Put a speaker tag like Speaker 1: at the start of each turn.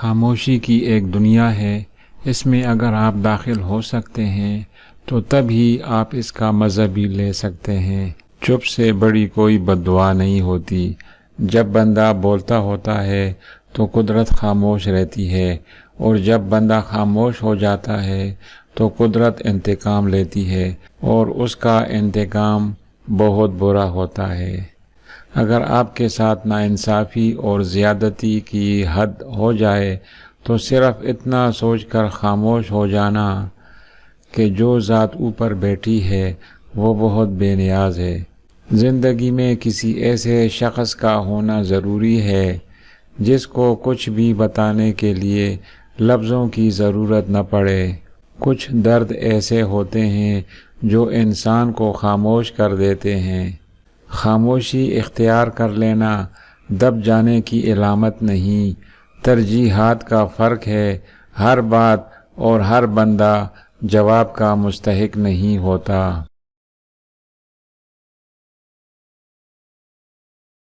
Speaker 1: خاموشی کی ایک دنیا ہے، اس میں اگر آپ داخل ہو سکتے ہیں تو تب ہی آپ اس کا مزہ بھی لے سکتے ہیں۔ چپ سے بڑی کوئی بد دعا نہیں ہوتی۔ جب بندہ بولتا ہوتا ہے تو قدرت خاموش رہتی ہے، اور جب بندہ خاموش ہو جاتا ہے تو قدرت انتقام لیتی ہے، اور اس کا انتقام بہت برا ہوتا ہے۔ اگر آپ کے ساتھ ناانصافی اور زیادتی کی حد ہو جائے تو صرف اتنا سوچ کر خاموش ہو جانا کہ جو ذات اوپر بیٹھی ہے وہ بہت بے نیاز ہے۔ زندگی میں کسی ایسے شخص کا ہونا ضروری ہے جس کو کچھ بھی بتانے کے لیے لفظوں کی ضرورت نہ پڑے۔ کچھ درد ایسے ہوتے ہیں جو انسان کو خاموش کر دیتے ہیں۔ خاموشی اختیار کر لینا دب جانے کی علامت نہیں، ترجیحات کا فرق ہے۔ ہر بات اور ہر بندہ جواب کا مستحق نہیں ہوتا۔